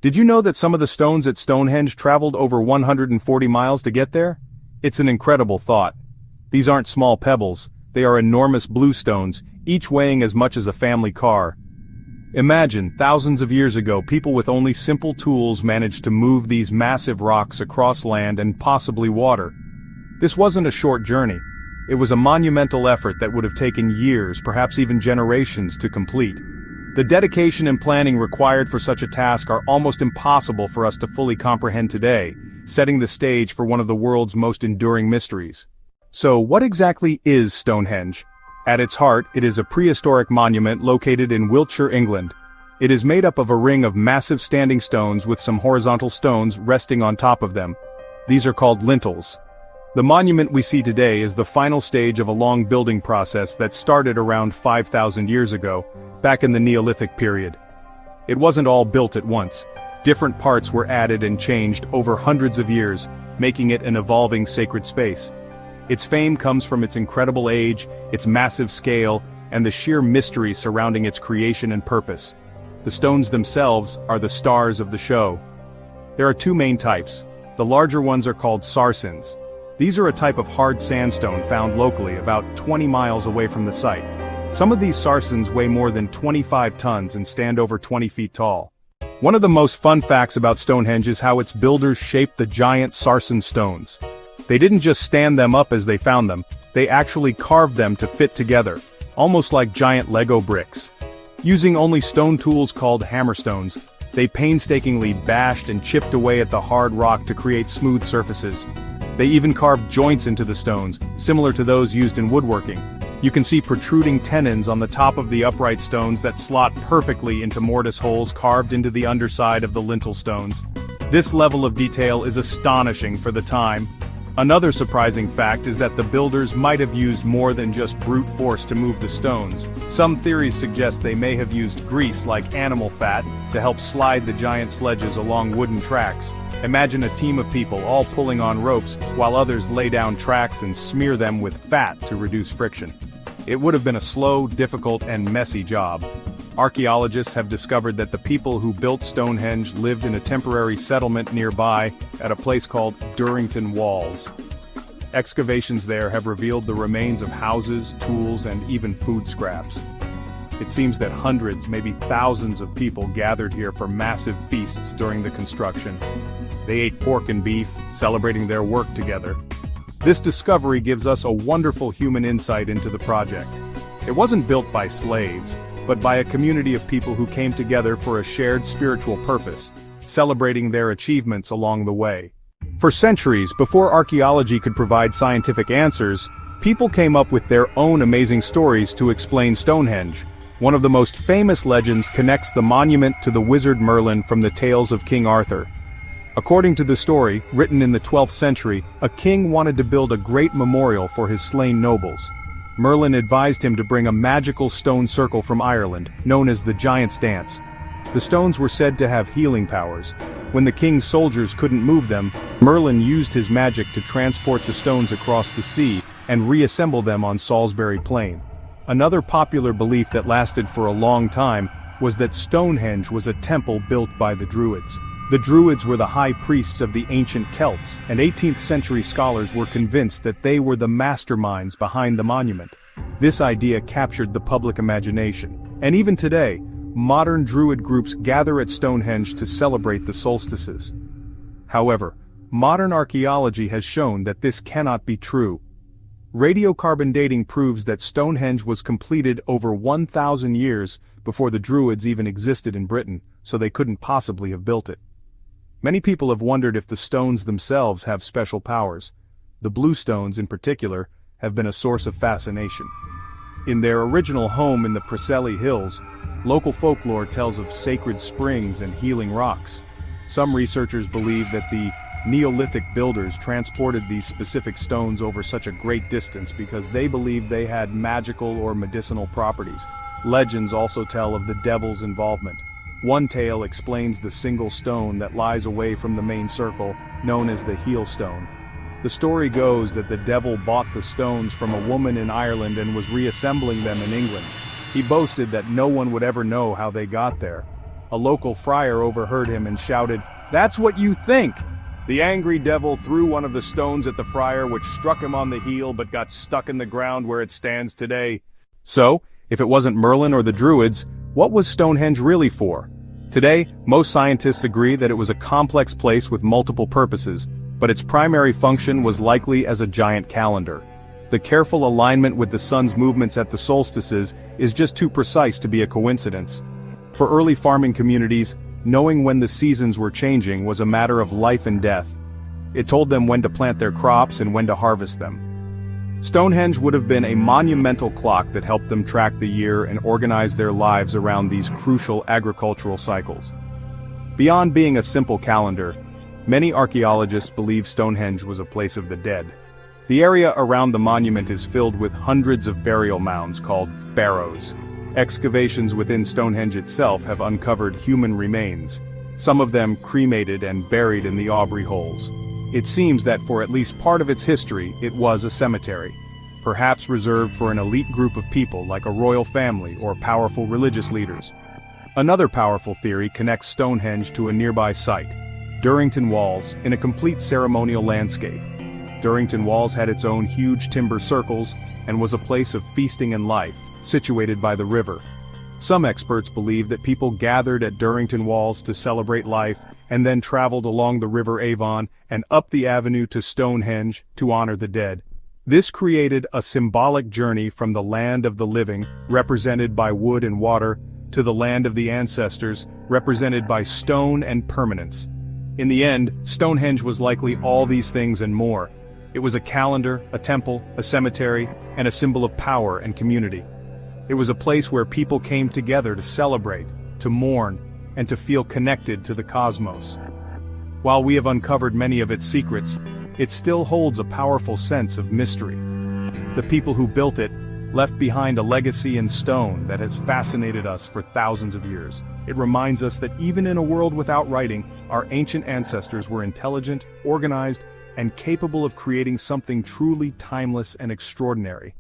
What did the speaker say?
Did you know that some of the stones at Stonehenge traveled over 140 miles to get there? It's an incredible thought. These aren't small pebbles, they are enormous bluestones, each weighing as much as a family car. Imagine, thousands of years ago, people with only simple tools managed to move these massive rocks across land and possibly water. This wasn't a short journey. It was a monumental effort that would have taken years, perhaps even generations, to complete. The dedication and planning required for such a task are almost impossible for us to fully comprehend today, setting the stage for one of the world's most enduring mysteries. So, what exactly is Stonehenge? At its heart, it is a prehistoric monument located in Wiltshire, England. It is made up of a ring of massive standing stones with some horizontal stones resting on top of them. These are called lintels. The monument we see today is the final stage of a long building process that started around 5,000 years ago, back in the Neolithic period. It wasn't all built at once. Different parts were added and changed over hundreds of years, making it an evolving sacred space. Its fame comes from its incredible age, its massive scale, and the sheer mystery surrounding its creation and purpose. The stones themselves are the stars of the show. There are two main types. The larger ones are called sarsens. These are a type of hard sandstone found locally about 20 miles away from the site. Some of these sarsens weigh more than 25 tons and stand over 20 feet tall. One of the most fun facts about Stonehenge is how its builders shaped the giant sarsen stones. They didn't just stand them up as they found them, they actually carved them to fit together, almost like giant Lego bricks. Using only stone tools called hammerstones, they painstakingly bashed and chipped away at the hard rock to create smooth surfaces. They even carved joints into the stones, similar to those used in woodworking. You can see protruding tenons on the top of the upright stones that slot perfectly into mortise holes carved into the underside of the lintel stones. This level of detail is astonishing for the time. Another surprising fact is that the builders might have used more than just brute force to move the stones. Some theories suggest they may have used grease like animal fat to help slide the giant sledges along wooden tracks. Imagine a team of people all pulling on ropes while others lay down tracks and smear them with fat to reduce friction. It would have been a slow, difficult, and messy job. Archaeologists have discovered that the people who built Stonehenge lived in a temporary settlement nearby at a place called Durrington Walls. Excavations there have revealed the remains of houses, tools, and even food scraps. It seems that hundreds, maybe thousands of people gathered here for massive feasts during the construction. They ate pork and beef, celebrating their work together. This discovery gives us a wonderful human insight into the project. It wasn't built by slaves, but by a community of people who came together for a shared spiritual purpose, celebrating their achievements along the way. For centuries, before archaeology could provide scientific answers, people came up with their own amazing stories to explain Stonehenge. One of the most famous legends connects the monument to the wizard Merlin from the tales of King Arthur. According to the story, written in the 12th century, a king wanted to build a great memorial for his slain nobles. Merlin advised him to bring a magical stone circle from Ireland, known as the Giant's Dance. The stones were said to have healing powers. When the king's soldiers couldn't move them, Merlin used his magic to transport the stones across the sea and reassemble them on Salisbury Plain. Another popular belief that lasted for a long time was that Stonehenge was a temple built by the Druids. The Druids were the high priests of the ancient Celts, and 18th century scholars were convinced that they were the masterminds behind the monument. This idea captured the public imagination. And even today, modern Druid groups gather at Stonehenge to celebrate the solstices. However, modern archaeology has shown that this cannot be true. Radiocarbon dating proves that Stonehenge was completed over 1,000 years before the Druids even existed in Britain, so they couldn't possibly have built it. Many people have wondered if the stones themselves have special powers. The blue stones, in particular, have been a source of fascination. In their original home in the Preseli Hills, local folklore tells of sacred springs and healing rocks. Some researchers believe that the Neolithic builders transported these specific stones over such a great distance because they believed they had magical or medicinal properties. Legends also tell of the devil's involvement. One tale explains the single stone that lies away from the main circle, known as the heel stone. The story goes that the devil bought the stones from a woman in Ireland and was reassembling them in England. He boasted that no one would ever know how they got there. A local friar overheard him and shouted, "That's what you think!" The angry devil threw one of the stones at the friar, which struck him on the heel but got stuck in the ground where it stands today. So, if it wasn't Merlin or the Druids, what was Stonehenge really for? Today, most scientists agree that it was a complex place with multiple purposes, but its primary function was likely as a giant calendar. The careful alignment with the sun's movements at the solstices is just too precise to be a coincidence. For early farming communities, knowing when the seasons were changing was a matter of life and death. It told them when to plant their crops and when to harvest them. Stonehenge would have been a monumental clock that helped them track the year and organize their lives around these crucial agricultural cycles. Beyond being a simple calendar, many archaeologists believe Stonehenge was a place of the dead. The area around the monument is filled with hundreds of burial mounds called barrows. Excavations within Stonehenge itself have uncovered human remains, some of them cremated and buried in the Aubrey holes. It seems that for at least part of its history, it was a cemetery, perhaps reserved for an elite group of people like a royal family or powerful religious leaders. Another powerful theory connects Stonehenge to a nearby site, Durrington Walls, in a complete ceremonial landscape. Durrington Walls had its own huge timber circles and was a place of feasting and life, situated by the river. Some experts believe that people gathered at Durrington Walls to celebrate life and then traveled along the River Avon and up the avenue to Stonehenge to honor the dead. This created a symbolic journey from the land of the living, represented by wood and water, to the land of the ancestors, represented by stone and permanence. In the end, Stonehenge was likely all these things and more. It was a calendar, a temple, a cemetery, and a symbol of power and community. It was a place where people came together to celebrate, to mourn, and to feel connected to the cosmos. While we have uncovered many of its secrets, it still holds a powerful sense of mystery. The people who built it left behind a legacy in stone that has fascinated us for thousands of years. It reminds us that even in a world without writing, our ancient ancestors were intelligent, organized, and capable of creating something truly timeless and extraordinary.